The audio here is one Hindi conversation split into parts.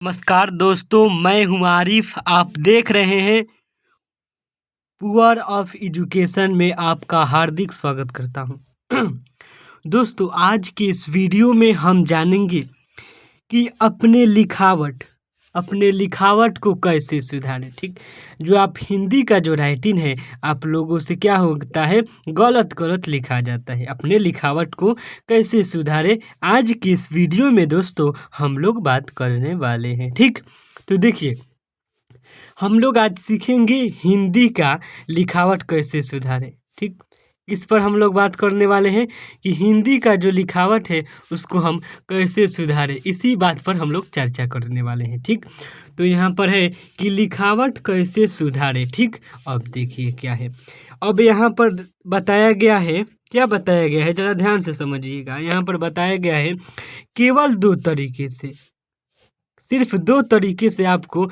नमस्कार दोस्तों, मैं हूँ आरिफ। आप देख रहे हैं पुअर ऑफ एजुकेशन में आपका हार्दिक स्वागत करता हूँ। दोस्तों, आज के इस वीडियो में हम जानेंगे कि अपने लिखावट को कैसे सुधारें। ठीक, जो आप हिंदी का जो राइटिंग है, आप लोगों से क्या होता है, गलत गलत लिखा जाता है। अपने लिखावट को कैसे सुधारें, आज की इस वीडियो में दोस्तों हम लोग बात करने वाले हैं। ठीक, तो देखिए, हम लोग आज सीखेंगे हिंदी का लिखावट कैसे सुधारें। ठीक, इस पर हम लोग बात करने वाले हैं कि हिंदी का जो लिखावट है उसको हम कैसे सुधारें। इसी बात पर हम लोग चर्चा करने वाले हैं। ठीक, तो यहाँ पर है कि लिखावट कैसे सुधारें। ठीक, अब देखिए क्या है। अब यहाँ पर बताया गया है, क्या बताया गया है, ज़रा ध्यान से समझिएगा। यहाँ पर बताया गया है केवल दो तरीके से, सिर्फ दो तरीके से आपको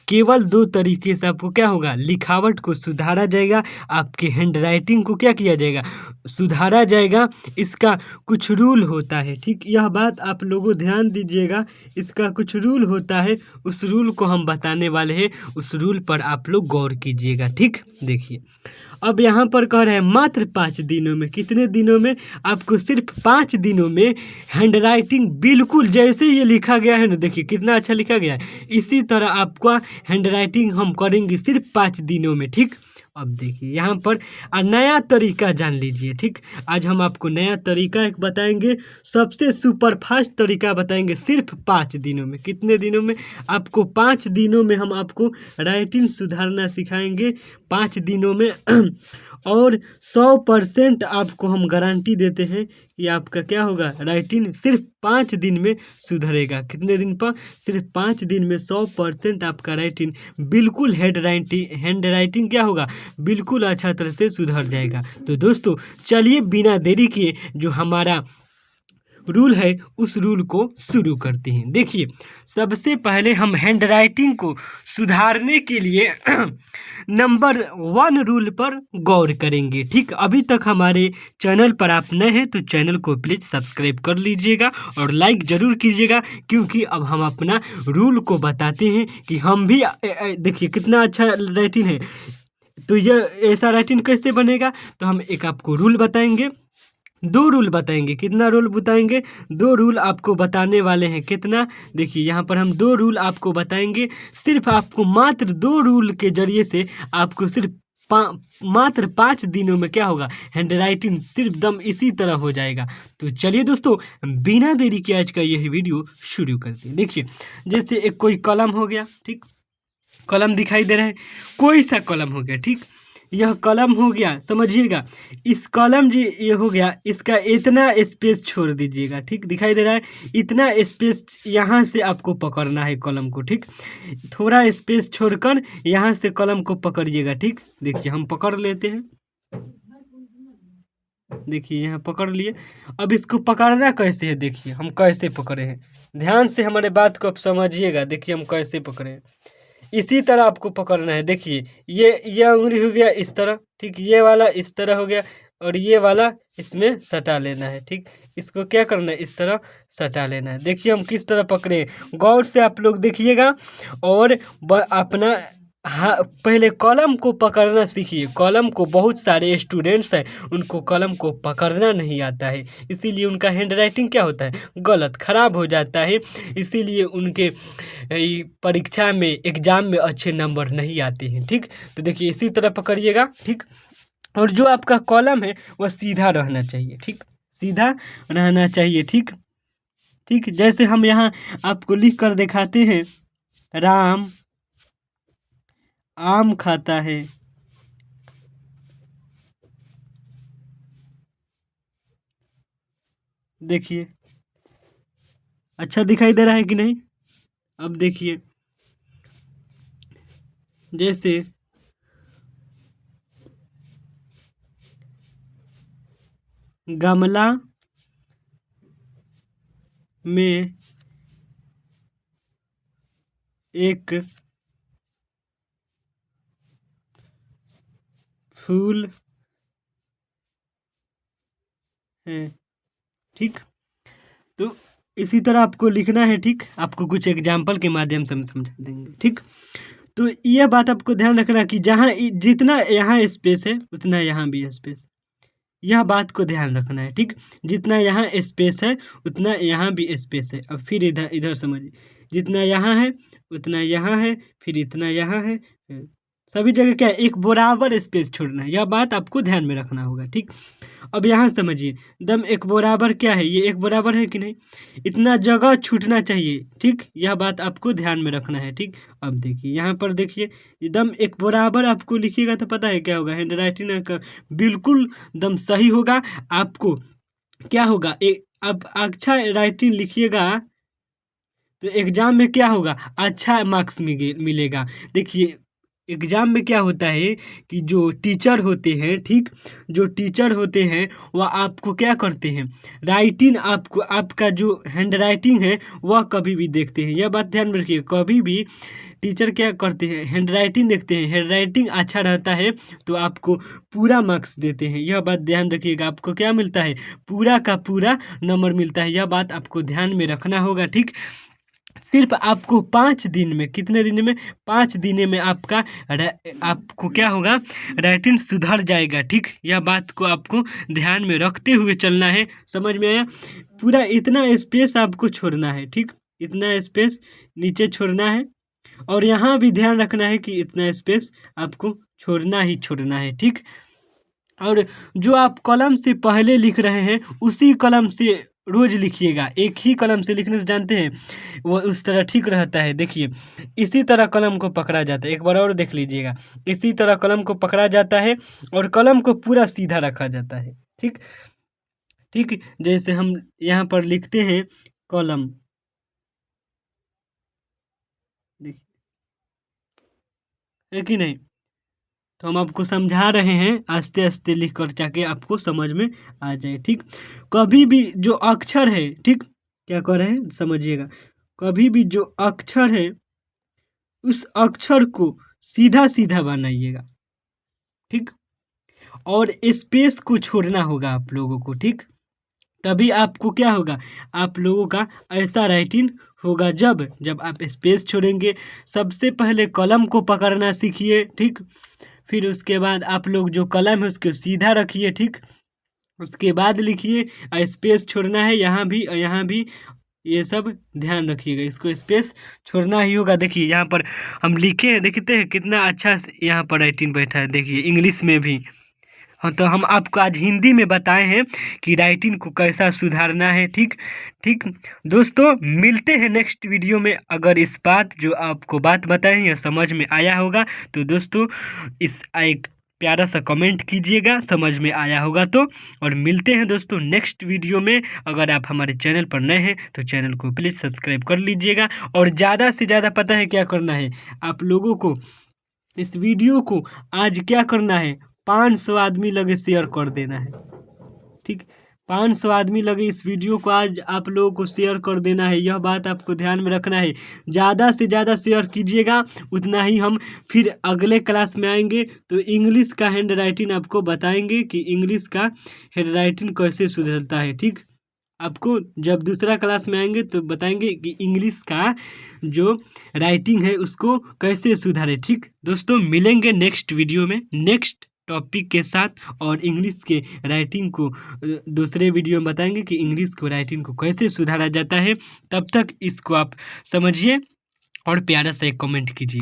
केवल दो तरीके से आपको क्या होगा, लिखावट को सुधारा जाएगा। आपके हैंड राइटिंग को क्या किया जाएगा, सुधारा जाएगा। इसका कुछ रूल होता है। ठीक, यह बात आप लोगों ध्यान दीजिएगा। इसका कुछ रूल होता है, उस रूल को हम बताने वाले हैं। उस रूल पर आप लोग गौर कीजिएगा। ठीक, देखिए, अब यहाँ पर कह रहे हैं मात्र 5 दिनों में। कितने दिनों में? आपको सिर्फ 5 दिनों में हैंड राइटिंग बिल्कुल जैसे ये लिखा गया है ना, देखिए कितना अच्छा लिखा गया है, इसी तरह आपका हैंड राइटिंग हम करेंगे सिर्फ 5 दिनों में। ठीक, अब देखिए यहाँ पर नया तरीका जान लीजिए। ठीक, आज हम आपको नया तरीका एक बताएंगे, सबसे सुपर फास्ट तरीका बताएंगे सिर्फ 5 दिनों में। कितने दिनों में? आपको 5 दिनों में हम आपको राइटिंग सुधारना सिखाएंगे, 5 दिनों में। और 100% आपको हम गारंटी देते हैं कि आपका क्या होगा, राइटिंग सिर्फ 5 दिन में सुधरेगा। कितने दिन पर? सिर्फ 5 दिन में 100% आपका राइटिंग बिल्कुल हैंड राइटिंग क्या होगा, बिल्कुल अच्छा तरह से सुधर जाएगा। तो दोस्तों चलिए बिना देरी किए जो हमारा रूल है उस रूल को शुरू करते हैं। देखिए, सबसे पहले हम हैंड राइटिंग को सुधारने के लिए नंबर 1 रूल पर गौर करेंगे। ठीक, अभी तक हमारे चैनल पर आप नए हैं तो चैनल को प्लीज़ सब्सक्राइब कर लीजिएगा और लाइक ज़रूर कीजिएगा, क्योंकि अब हम अपना रूल को बताते हैं कि हम भी देखिए कितना अच्छा राइटिंग है। तो यह ऐसा राइटिंग कैसे बनेगा, तो हम एक आपको रूल बताएंगे, 2 रूल बताएंगे। कितना रूल बताएंगे? 2 रूल आपको बताने वाले हैं। कितना? देखिए यहाँ पर हम 2 रूल आपको बताएंगे। सिर्फ आपको मात्र 2 रूल के जरिए से आपको सिर्फ मात्र 5 दिनों में क्या होगा, हैंड राइटिंग सिर्फ दम इसी तरह हो जाएगा। तो चलिए दोस्तों बिना देरी के आज का यह वीडियो शुरू करते हैं। देखिए, जैसे एक कोई कलम हो गया। ठीक, कलम दिखाई दे रहा है, कोई सा कलम हो गया। ठीक, यह कलम हो गया, समझिएगा। इस कलम जी ये हो गया, इसका इतना स्पेस छोड़ दीजिएगा। ठीक, दिखाई दे रहा है, इतना स्पेस यहाँ से आपको पकड़ना है कलम को। ठीक, थोड़ा स्पेस छोड़कर यहाँ से कलम को पकड़िएगा। ठीक, देखिए हम पकड़ लेते हैं। देखिए यहाँ पकड़ लिए। अब इसको पकड़ना कैसे है, देखिए हम कैसे पकड़े हैं, ध्यान से हमारे बात को आप समझिएगा। देखिए हम कैसे पकड़े हैं, इसी तरह आपको पकड़ना है। देखिए ये उंगली हो गया इस तरह। ठीक, ये वाला इस तरह हो गया और ये वाला इसमें सटा लेना है। ठीक, इसको क्या करना है, इस तरह सटा लेना है। देखिए हम किस तरह पकड़े, गौर से आप लोग देखिएगा। और अपना हाँ, पहले कलम को पकड़ना सीखिए। कलम को बहुत सारे स्टूडेंट्स हैं, उनको कलम को पकड़ना नहीं आता है, इसीलिए उनका हैंड राइटिंग क्या होता है, गलत खराब हो जाता है। इसीलिए उनके परीक्षा में एग्जाम में अच्छे नंबर नहीं आते हैं। ठीक, तो देखिए इसी तरह पकड़िएगा। ठीक, और जो आपका कॉलम है वह सीधा रहना चाहिए। ठीक, सीधा रहना चाहिए। ठीक, ठीक, जैसे हम यहाँ आपको लिख कर दिखाते हैं, राम आम खाता है। देखिए अच्छा दिखाई दे रहा है कि नहीं? अब देखिए, जैसे गमला में एक फूल है। ठीक, तो इसी तरह आपको लिखना है, ठीक। आपको कुछ एग्जाम्पल के माध्यम से हम समझा देंगे, ठीक। तो यह बात आपको ध्यान रखना कि जहाँ जितना यहाँ स्पेस है उतना यहाँ भी स्पेस, यह बात को ध्यान रखना है, ठीक। जितना यहाँ स्पेस है उतना यहाँ भी स्पेस है। अब फिर इधर इधर समझिए, जितना यहाँ है उतना यहाँ है, फिर इतना यहाँ है, सभी जगह क्या है, एक बराबर स्पेस छोड़ना है। यह बात आपको ध्यान में रखना होगा, ठीक। अब यहाँ समझिए, दम एक बराबर क्या है, ये एक बराबर है कि नहीं, इतना जगह छूटना चाहिए, ठीक। यह बात आपको ध्यान में रखना है, ठीक। अब देखिए यहाँ पर देखिए, एकदम एक बराबर आपको लिखिएगा तो पता है क्या होगा, हैंड राइटिंग का बिल्कुल एकदम सही होगा। आपको क्या होगा, अब अच्छा राइटिंग लिखिएगा तो एग्जाम में क्या होगा, अच्छा मार्क्स मिलेगा। देखिए एग्जाम में क्या होता है कि जो टीचर होते हैं, ठीक, जो टीचर होते हैं वह आपको क्या करते हैं, राइटिंग आपको, आपका जो हैंड राइटिंग है वह कभी भी देखते हैं। यह बात ध्यान में रखिए, कभी भी टीचर क्या करते हैं, हैंड राइटिंग देखते हैं। हैंड राइटिंग अच्छा रहता है तो आपको पूरा मार्क्स देते हैं। यह बात ध्यान रखिएगा, आपको क्या मिलता है, पूरा का पूरा नंबर मिलता है। यह बात आपको ध्यान में रखना होगा, ठीक। सिर्फ आपको 5 दिन में, कितने दिन में, 5 दिन में आपका आपको क्या होगा, राइटिंग सुधर जाएगा, ठीक। यह बात को आपको ध्यान में रखते हुए चलना है। समझ में आया? पूरा इतना स्पेस आपको छोड़ना है, ठीक। इतना स्पेस नीचे छोड़ना है और यहाँ भी ध्यान रखना है कि इतना स्पेस आपको छोड़ना ही छोड़ना है, ठीक। और जो आप कलम से पहले लिख रहे हैं उसी कलम से रोज लिखिएगा। एक ही कलम से लिखने से जानते हैं वो उस तरह ठीक रहता है। देखिए इसी तरह कलम को पकड़ा जाता है, एक बार और देख लीजिएगा, इसी तरह कलम को पकड़ा जाता है और कलम को पूरा सीधा रखा जाता है, ठीक। ठीक, जैसे हम यहाँ पर लिखते हैं कलम, देखिए है कि नहीं, तो हम आपको समझा रहे हैं, आस्ते आस्ते लिख कर जाके आपको समझ में आ जाए, ठीक। कभी भी जो अक्षर है, ठीक, क्या कर रहे हैं समझिएगा, कभी भी जो अक्षर है उस अक्षर को सीधा सीधा बनाइएगा, ठीक। और स्पेस को छोड़ना होगा आप लोगों को, ठीक। तभी आपको क्या होगा, आप लोगों का ऐसा राइटिंग होगा। जब जब आप स्पेस छोड़ेंगे, सबसे पहले कलम को पकड़ना सीखिए, ठीक। फिर उसके बाद आप लोग जो कलम है उसको सीधा रखिए, ठीक। उसके बाद लिखिए, स्पेस छोड़ना है यहाँ भी और यहाँ भी, ये सब ध्यान रखिएगा, इसको स्पेस छोड़ना ही होगा। देखिए यहाँ पर हम लिखे हैं, देखते हैं कितना अच्छा से यहाँ पर राइटिंग बैठा है, देखिए इंग्लिश में भी। हाँ, तो हम आपको आज हिंदी में बताए हैं कि राइटिंग को कैसा सुधारना है, ठीक। ठीक दोस्तों, मिलते हैं नेक्स्ट वीडियो में। अगर इस बात जो आपको बात बताएं या समझ में आया होगा तो दोस्तों इस एक प्यारा सा कमेंट कीजिएगा, समझ में आया होगा तो। और मिलते हैं दोस्तों नेक्स्ट वीडियो में। अगर आप हमारे चैनल पर नए हैं तो चैनल को प्लीज़ सब्सक्राइब कर लीजिएगा और ज़्यादा से ज़्यादा पता है क्या करना है आप लोगों को, इस वीडियो को आज क्या करना है, 500 आदमी लगे शेयर कर देना है, ठीक। 500 आदमी लगे इस वीडियो को आज आप लोगों को शेयर कर देना है। यह बात आपको ध्यान में रखना है, ज़्यादा से ज़्यादा शेयर कीजिएगा, उतना ही हम फिर अगले क्लास में आएंगे तो इंग्लिश का हैंड राइटिंग आपको बताएंगे कि इंग्लिश का हैंड राइटिंग कैसे सुधरता है, ठीक। आपको जब दूसरा क्लास में आएंगे तो बताएंगे कि इंग्लिश का जो राइटिंग है उसको कैसे सुधारे, ठीक। दोस्तों मिलेंगे नेक्स्ट वीडियो में नेक्स्ट टॉपिक के साथ और इंग्लिश के राइटिंग को दूसरे वीडियो में बताएंगे कि इंग्लिश को राइटिंग को कैसे सुधारा जाता है। तब तक इसको आप समझिए और प्यारा सा एक कमेंट कीजिए।